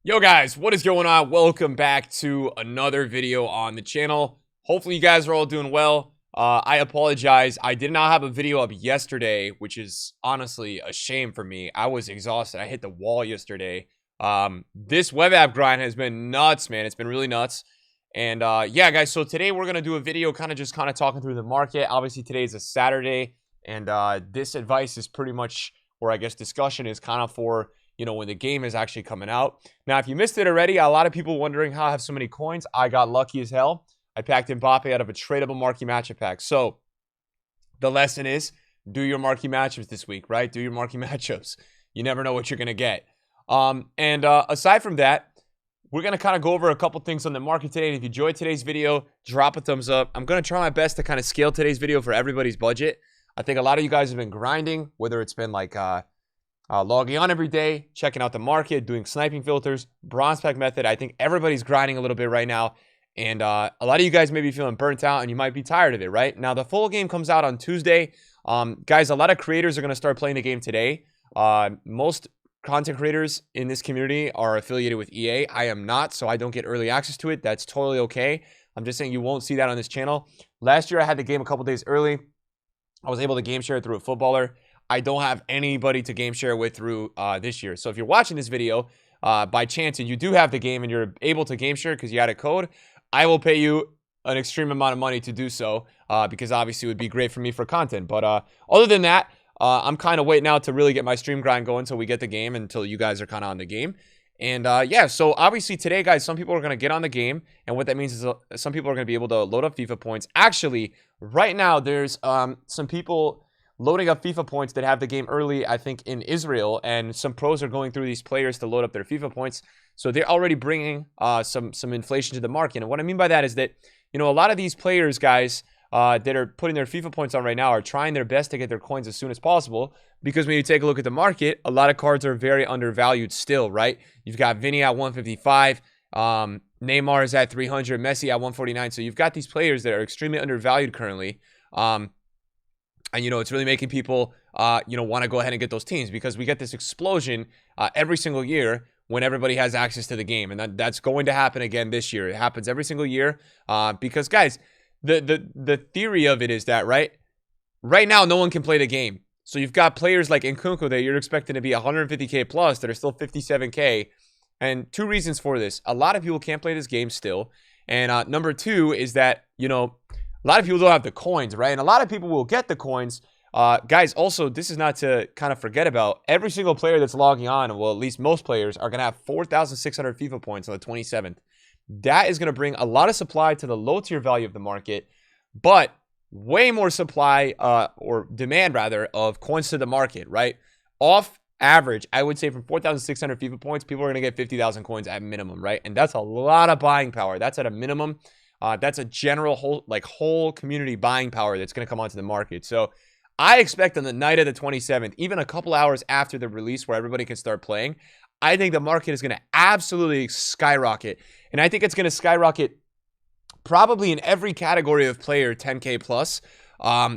Yo guys, what is going on? Welcome back to another video on the channel. Hopefully you guys are all doing well. I apologize. I did not have a video up yesterday, which is honestly a shame for me. I was exhausted. I hit the wall yesterday. This web app grind has been nuts, man. It's been really nuts. And yeah, guys, so today we're going to do a video kind of talking through the market. Obviously, today is a Saturday, and this advice is pretty much, or I guess discussion is kind of for when the game is actually coming out. Now, if you missed it already, a lot of people wondering how I have so many coins. I got lucky as hell. I packed Mbappe out of a tradable marquee matchup pack. So the lesson is do your marquee matchups this week, right? Do your marquee matchups. You never know what you're going to get. Aside from that, we're going to kind of go over a couple things on the market today. And if you enjoyed today's video, drop a thumbs up. I'm going to try my best to kind of scale today's video for everybody's budget. I think a lot of you guys have been grinding, whether it's been like logging on every day, checking out the market, doing sniping filters, bronze pack method. I think everybody's grinding a little bit right now. And a lot of you guys may be feeling burnt out and you might be tired of it, right? Now, the full game comes out on Tuesday. Guys, a lot of creators are going to start playing the game today. Most content creators in this community are affiliated with EA. I am not, so I don't get early access to it. That's totally okay. I'm just saying you won't see that on this channel. Last year, I had the game a couple days early. I was able to game share it through a footballer. I don't have anybody to game share with through this year. So if you're watching this video by chance and you do have the game and you're able to game share because you had a code, I will pay you an extreme amount of money to do so because obviously it would be great for me for content. But other than that, I'm kind of waiting out to really get my stream grind going until we get the game, until you guys are kind of on the game. And yeah, so obviously today, guys, some people are going to get on the game. And what that means is some people are going to be able to load up FIFA points. Actually, right now, there's some people loading up FIFA points that have the game early, I think, in Israel. And some pros are going through these players to load up their FIFA points. So they're already bringing some inflation to the market. And what I mean by that is that, a lot of these players, guys, that are putting their FIFA points on right now are trying their best to get their coins as soon as possible. Because when you take a look at the market, a lot of cards are very undervalued still, right? You've got Vinny at 155. Neymar is at 300. Messi at 149. So you've got these players that are extremely undervalued currently. And, it's really making people, want to go ahead and get those teams because we get this explosion every single year when everybody has access to the game. And that's going to happen again this year. It happens every single year because, guys, the theory of it is that, right now, no one can play the game. So you've got players like Nkunku that you're expecting to be 150K plus that are still 57K. And two reasons for this. A lot of people can't play this game still. And number two is that, a lot of people don't have the coins, right? And a lot of people will get the coins. Guys, also, this is not to kind of forget about. Every single player that's logging on, well, at least most players, are going to have 4,600 FIFA points on the 27th. That is going to bring a lot of supply to the low-tier value of the market, but way more supply, or demand, rather, of coins to the market, right? Off average, I would say from 4,600 FIFA points, people are going to get 50,000 coins at minimum, right? And that's a lot of buying power. That's at a minimum. That's a general whole community buying power that's going to come onto the market. So I expect on the night of the 27th, even a couple hours after the release where everybody can start playing, I think the market is going to absolutely skyrocket. And I think it's going to skyrocket probably in every category of player 10K plus.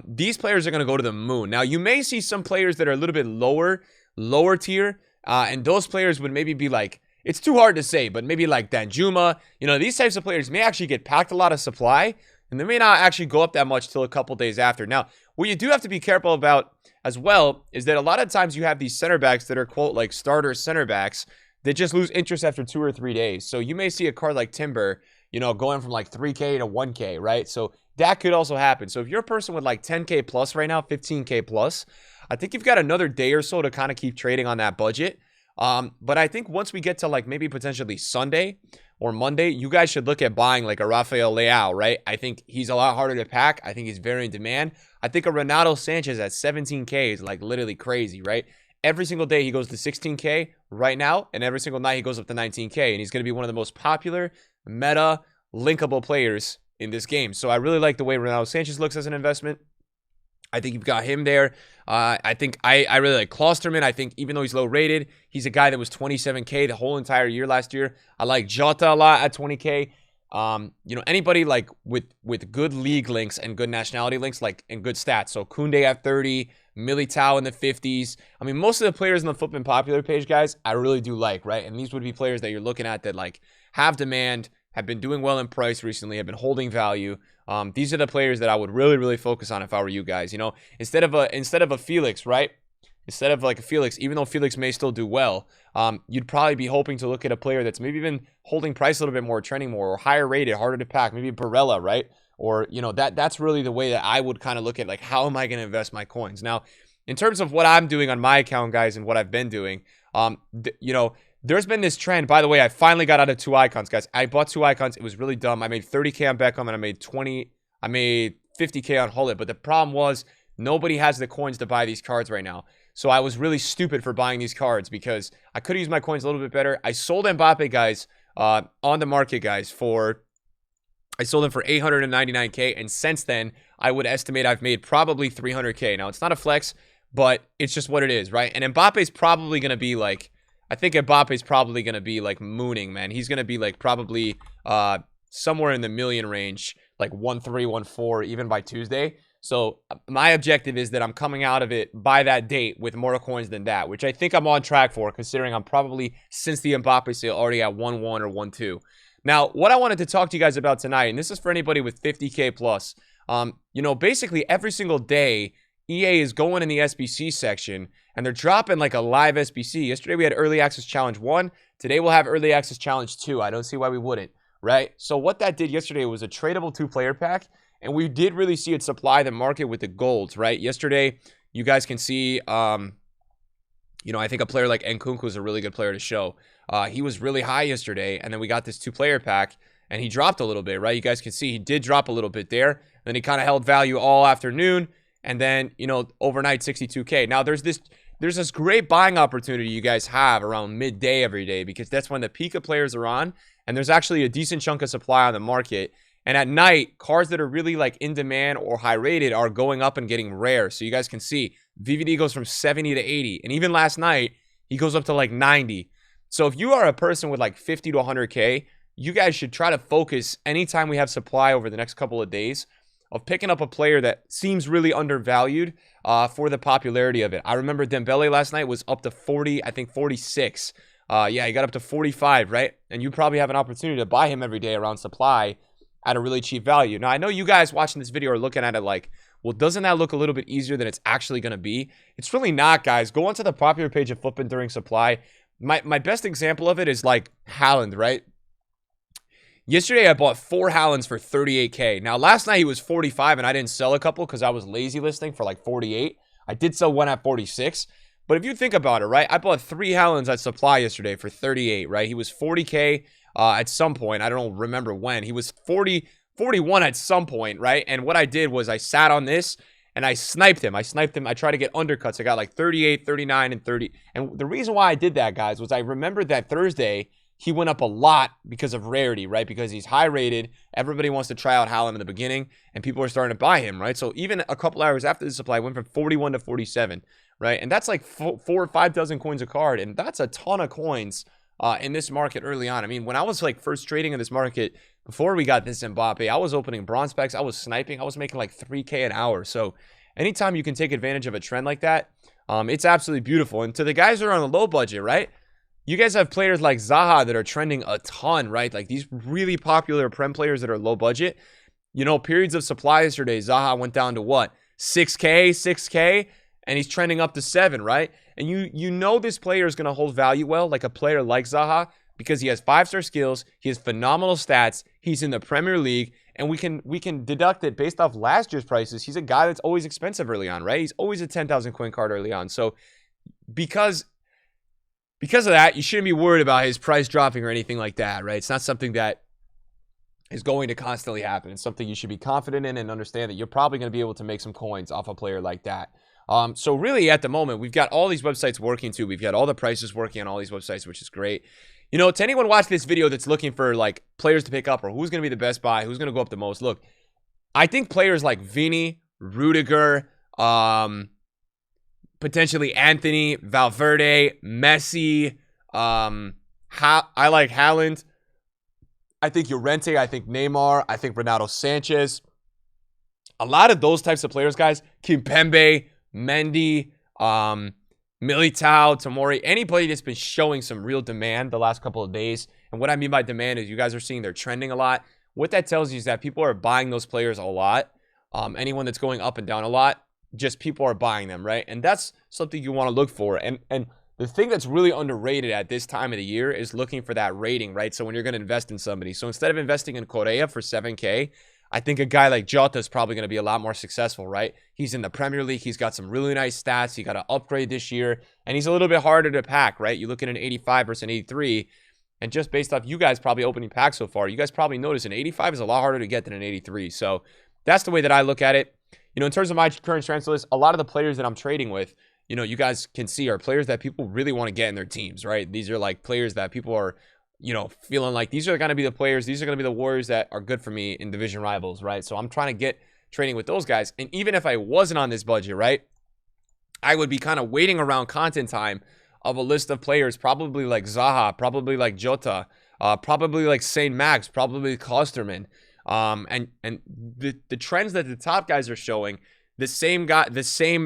These players are going to go to the moon. Now, you may see some players that are a little bit lower tier, and those players would maybe be like, it's too hard to say, but maybe like Danjuma, these types of players may actually get packed a lot of supply, and they may not actually go up that much till a couple days after. Now, what you do have to be careful about as well is that a lot of times you have these center backs that are, quote, like starter center backs that just lose interest after 2 or 3 days. So you may see a card like Timber, going from like 3K to 1K, right? So that could also happen. So if you're a person with like 10K plus right now, 15K plus, I think you've got another day or so to kind of keep trading on that budget. But I think once we get to like maybe potentially Sunday or Monday, you guys should look at buying like a Rafael Leao, right? I think he's a lot harder to pack. I think he's very in demand. I think a Ronaldo Sanchez at 17K is like literally crazy, right? Every single day he goes to 16K right now, and every single night he goes up to 19K, and he's going to be one of the most popular meta linkable players in this game. So I really like the way Ronaldo Sanchez looks as an investment. I think you've got him there. I think I really like Klosterman. I think even though he's low rated, he's a guy that was 27K the whole entire year last year. I like Jota a lot at 20K. Anybody like with good league links and good nationality links, like and good stats. So Koundé at 30, Militao in the 50s. I mean, most of the players on the Flippin' Popular page, guys, I really do like, right? And these would be players that you're looking at that, like, have demand, have been doing well in price recently, have been holding value. These are the players that I would really, really focus on if I were you guys. You know, instead of a Felix, right? Instead of like a Felix, even though Felix may still do well, you'd probably be hoping to look at a player that's maybe been holding price a little bit more, trending more, or higher rated, harder to pack. Maybe Barella, right? Or, you know, that's really the way that I would kind of look at, like, how am I going to invest my coins? Now, in terms of what I'm doing on my account, guys, and what I've been doing, you know, there's been this trend. By the way, I finally got out of 2 icons, guys. I bought 2 icons. It was really dumb. I made 30K on Beckham, and I made 50K on Hullet. But the problem was nobody has the coins to buy these cards right now. So I was really stupid for buying these cards because I could have used my coins a little bit better. I sold Mbappe, guys, on the market, guys, I sold them for 899K, and since then, I would estimate I've made probably 300K. Now, it's not a flex, but it's just what it is, right? And Mbappe's probably going to be like, I think Mbappe's probably going to be like mooning, man. He's going to be like probably somewhere in the million range, like 1.3, 1.4, even by Tuesday. So my objective is that I'm coming out of it by that date with more coins than that, which I think I'm on track for, considering I'm probably, since the Mbappe sale, already at 1.1 or 1.2. Now, what I wanted to talk to you guys about tonight, and this is for anybody with 50K plus, you know, basically every single day, EA is going in the SBC section, and they're dropping like a live SBC. Yesterday, we had Early Access Challenge 1. Today, we'll have Early Access Challenge 2. I don't see why we wouldn't, right? So what that did yesterday was a tradable 2-player pack, and we did really see it supply the market with the golds, right? Yesterday, you guys can see, you know, I think a player like Nkunku is a really good player to show. He was really high yesterday, and then we got this 2-player pack, and he dropped a little bit, right? You guys can see he did drop a little bit there. And then he kind of held value all afternoon, and then, you know, overnight 62K. Now, there's this great buying opportunity you guys have around midday every day, because that's when the peak of players are on, and there's actually a decent chunk of supply on the market. And at night, cards that are really like in demand or high rated are going up and getting rare. So you guys can see VVD goes from 70 to 80. And even last night, he goes up to like 90. So if you are a person with like 50 to 100K, you guys should try to focus anytime we have supply over the next couple of days of picking up a player that seems really undervalued for the popularity of it. I remember Dembele last night was up to 40, I think 46. Yeah, he got up to 45, right? And you probably have an opportunity to buy him every day around supply at a really cheap value. Now, I know you guys watching this video are looking at it like, well, doesn't that look a little bit easier than it's actually going to be? It's really not, guys. Go onto the popular page of Flippin' during supply. My best example of it is like Haaland, right? Yesterday, I bought 4 Haalands for 38K. Now, last night he was 45, and I didn't sell a couple because I was lazy listing for like 48. I did sell one at 46. But if you think about it, right, I bought 3 Haalands at supply yesterday for 38, right? He was 40K at some point. I don't remember when. He was 41 at some point, right? And what I did was I sat on this and I sniped him. I tried to get undercuts. I got like 38, 39, and 30. And the reason why I did that, guys, was I remembered that Thursday he went up a lot because of rarity, right? Because he's high rated. Everybody wants to try out Haaland in the beginning, and people are starting to buy him, right? So even a couple hours after the supply, went from 41 to 47, right? And that's like 4 or 5 dozen coins a card, and that's a ton of coins in this market early on. I mean, when I was like first trading in this market, before we got this Mbappe, I was opening bronze packs, I was sniping, I was making like 3K an hour. So anytime you can take advantage of a trend like that, it's absolutely beautiful. And to the guys who are on a low budget, right? You guys have players like Zaha that are trending a ton, right? Like these really popular Prem players that are low budget. You know, periods of supply yesterday, Zaha went down to what? 6K, and he's trending up to 7, right? And you know this player is going to hold value well, like a player like Zaha, because he has 5-star skills, he has phenomenal stats, he's in the Premier League, and we can deduct it based off last year's prices. He's a guy that's always expensive early on, right? He's always a 10,000 coin card early on. So because of that, you shouldn't be worried about his price dropping or anything like that, right? It's not something that is going to constantly happen. It's something you should be confident in and understand that you're probably going to be able to make some coins off a player like that. So really, at the moment, we've got all these websites working too. We've got all the prices working on all these websites, which is great. You know, to anyone watching this video that's looking for like players to pick up or who's going to be the best buy, who's going to go up the most, look, I think players like Vini, Rudiger, potentially Anthony, Valverde, Messi. I like Haaland. I think Llorente. I think Neymar. I think Renato Sanchez. A lot of those types of players, guys. Kimpembe, Mendy, Militao, Tomori, anybody that's been showing some real demand the last couple of days. And what I mean by demand is you guys are seeing they're trending a lot. What that tells you is that people are buying those players a lot. Anyone that's going up and down a lot, just people are buying them, right? And that's something you want to look for. And the thing that's really underrated at this time of the year is looking for that rating, right? So when you're going to invest in somebody. So instead of investing in Correa for 7K, I think a guy like Jota is probably going to be a lot more successful, right? He's in the Premier League. He's got some really nice stats. He got an upgrade this year, and he's a little bit harder to pack, right? You look at an 85 versus an 83, and just based off you guys probably opening packs so far, you guys probably notice an 85 is a lot harder to get than an 83. So that's the way that I look at it. You know, in terms of my current transfer list, a lot of the players that I'm trading with, you know, you guys can see are players that people really want to get in their teams, right? These are like players that people are, you know, feeling like these are going to be the players, these are going to be the Warriors that are good for me in division rivals, right? So I'm trying to get trading with those guys. And even if I wasn't on this budget, right, I would be kind of waiting around content time of a list of players, probably like Zaha, probably like Jota, probably like St. Max, probably Klosterman. And the trends that the top guys are showing, the same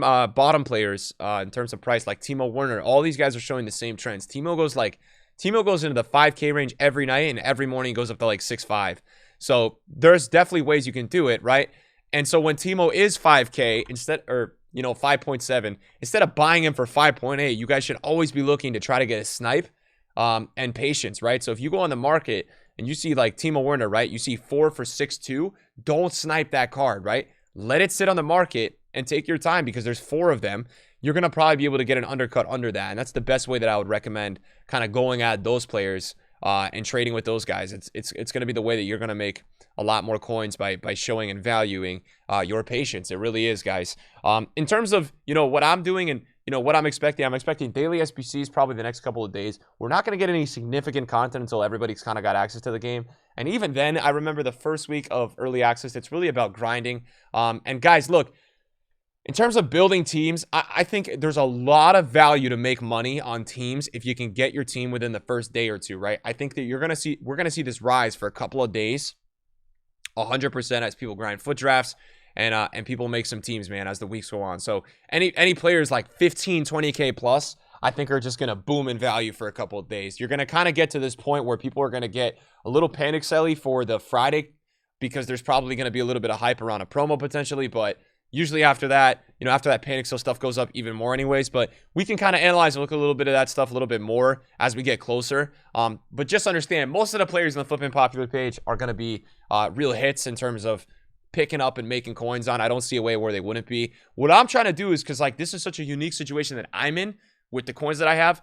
bottom players in terms of price, like Timo Werner, all these guys are showing the same trends. Timo goes into the 5K range every night, and every morning goes up to like 6.5. So there's definitely ways you can do it, right? And so when Timo is 5K instead, or you know, 5.7, instead of buying him for 5.8, you guys should always be looking to try to get a snipe and patience, right? So if you go on the market and you see like Timo Werner, right? You see 4 for 6.2, don't snipe that card, right? Let it sit on the market and take your time because there's 4 of them. You're going to probably be able to get an undercut under that. And that's the best way that I would recommend kind of going at those players and trading with those guys. It's going to be the way that you're going to make a lot more coins by showing and valuing your patience. It really is, guys. In terms of, you know, what I'm doing and, you know, what I'm expecting daily SBCs probably the next couple of days. We're not going to get any significant content until everybody's kind of got access to the game. And even then, I remember the first week of early access, it's really about grinding. And guys, look, in terms of building teams, I think there's a lot of value to make money on teams if you can get your team within the first day or two, right? I think that we're going to see this rise for a couple of days, 100% as people grind foot drafts and people make some teams, man, as the weeks go on. So any players like 15, 20K plus, I think are just going to boom in value for a couple of days. You're going to kind of get to this point where people are going to get a little panic selly for the Friday because there's probably going to be a little bit of hype around a promo potentially, but usually after that, you know, after that panic sell stuff goes up even more anyways, but we can kind of analyze and look at a little bit of that stuff a little bit more as we get closer. But just understand, most of the players on the Flippin' Popular page are going to be real hits in terms of picking up and making coins on. I don't see a way where they wouldn't be. What I'm trying to do is, because like this is such a unique situation that I'm in with the coins that I have,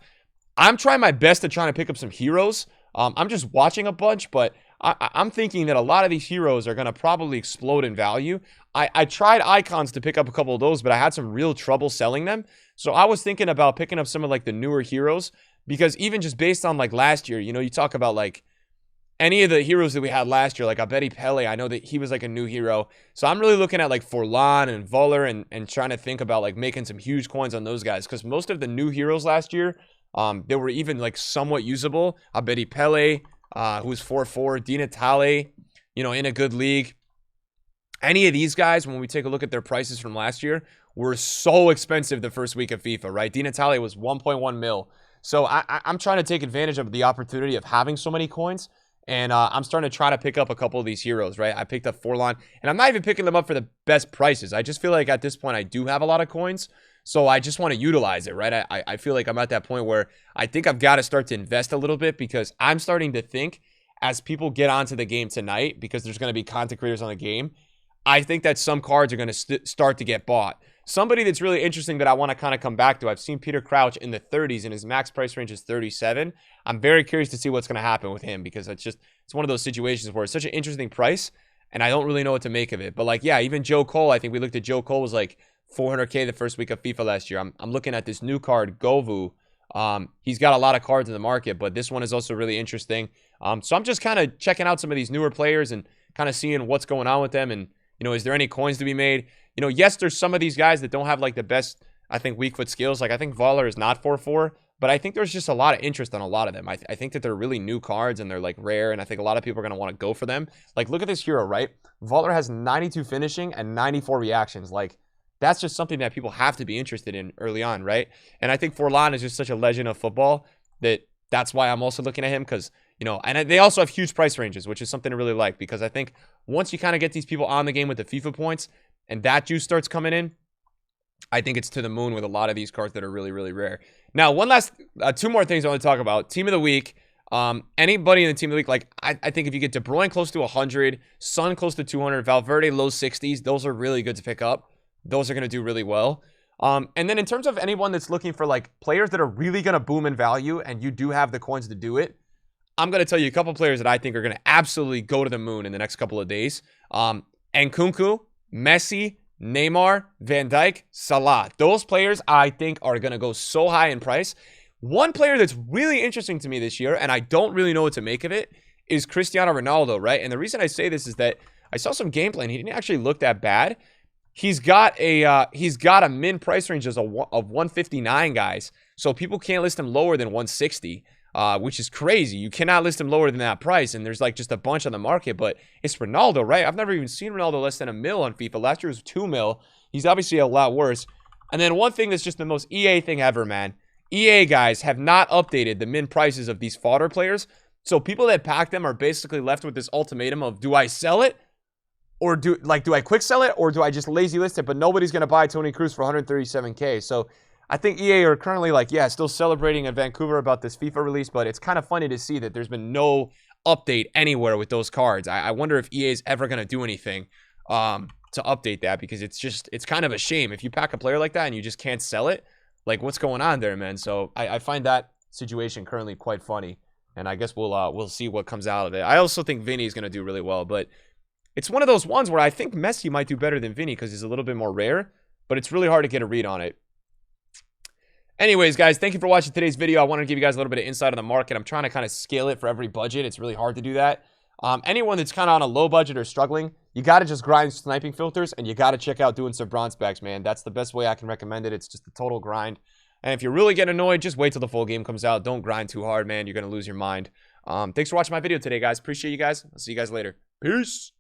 I'm trying my best to try to pick up some heroes. I'm just watching a bunch, but I'm thinking that a lot of these heroes are going to probably explode in value. I tried icons to pick up a couple of those, but I had some real trouble selling them. So I was thinking about picking up some of like the newer heroes, because even just based on like last year, you know, you talk about like any of the heroes that we had last year, like Abedi Pele, I know that he was like a new hero. So I'm really looking at like Forlan and Voller and trying to think about like making some huge coins on those guys, because most of the new heroes last year, they were even like somewhat usable. Abedi Pele, who's 4-4, Di Natale, you know, in a good league. Any of these guys, when we take a look at their prices from last year, were so expensive the first week of FIFA, right? Di Natale was 1.1 mil. So I'm trying to take advantage of the opportunity of having so many coins. And I'm starting to try to pick up a couple of these heroes, right? I picked up Forlan, and I'm not even picking them up for the best prices. I just feel like at this point I do have a lot of coins, so I just want to utilize it, right? I feel like I'm at that point where I think I've got to start to invest a little bit, because I'm starting to think as people get onto the game tonight, because there's going to be content creators on the game, I think that some cards are going to start to get bought. Somebody that's really interesting that I want to kind of come back to, I've seen Peter Crouch in the 30s and his max price range is 37. I'm very curious to see what's going to happen with him, because it's one of those situations where it's such an interesting price and I don't really know what to make of it. But like, yeah, even Joe Cole, I think we looked at Joe Cole was like 400K the first week of FIFA last year. I'm looking at this new card, Govu. He's got a lot of cards in the market, but this one is also really interesting. So I'm just kind of checking out some of these newer players and kind of seeing what's going on with them. And, you know, is there any coins to be made? You know, yes, there's some of these guys that don't have like the best, I think, weak foot skills. Like I think Voller is not 4-4, but I think there's just a lot of interest on a lot of them. I think that they're really new cards and they're like rare, and I think a lot of people are going to want to go for them. Like, look at this hero, right? Voller has 92 finishing and 94 reactions. Like, that's just something that people have to be interested in early on, right? And I think Forlan is just such a legend of football that's why I'm also looking at him, because, you know, and they also have huge price ranges, which is something to really like, because I think once you kind of get these people on the game with the FIFA points and that juice starts coming in, I think it's to the moon with a lot of these cards that are really, really rare. Now, one last, two more things I want to talk about. Team of the week. Anybody in the team of the week, like, I think if you get De Bruyne close to 100, Son close to 200, Valverde low 60s, those are really good to pick up. Those are going to do really well. And then in terms of anyone that's looking for, like, players that are really going to boom in value and you do have the coins to do it, I'm going to tell you a couple players that I think are going to absolutely go to the moon in the next couple of days. Nkunku, Messi, Neymar, Van Dijk, Salah. Those players I think are going to go so high in price. One player that's really interesting to me this year, and I don't really know what to make of it, is Cristiano Ronaldo, right? And the reason I say this is that I saw some gameplay and he didn't actually look that bad. He's got a min price range of 159, guys. So people can't list him lower than 160. Which is crazy. You cannot list him lower than that price, and there's like just a bunch on the market, but it's Ronaldo, right? I've never even seen Ronaldo less than $1 million on FIFA. Last year was $2 million. He's obviously a lot worse. And then one thing that's just the most EA thing ever, man. EA guys have not updated the min prices of these fodder players, so people that pack them are basically left with this ultimatum of, do I sell it? Or do I quick sell it? Or do I just lazy list it? But nobody's going to buy Toni Kroos for 137K. So I think EA are currently like, yeah, still celebrating in Vancouver about this FIFA release, but it's kind of funny to see that there's been no update anywhere with those cards. I wonder if EA is ever going to do anything to update that, because it's kind of a shame if you pack a player like that and you just can't sell it. Like, what's going on there, man? So I find that situation currently quite funny, and I guess we'll see what comes out of it. I also think Vinny is going to do really well, but it's one of those ones where I think Messi might do better than Vinny because he's a little bit more rare, but it's really hard to get a read on it. Anyways, guys, thank you for watching today's video. I wanted to give you guys a little bit of insight on the market. I'm trying to kind of scale it for every budget. It's really hard to do that. Anyone that's kind of on a low budget or struggling, you got to just grind sniping filters, and you got to check out doing some bronze packs, man. That's the best way I can recommend it. It's just a total grind. And if you really get annoyed, just wait till the full game comes out. Don't grind too hard, man. You're going to lose your mind. Thanks for watching my video today, guys. Appreciate you guys. I'll see you guys later. Peace.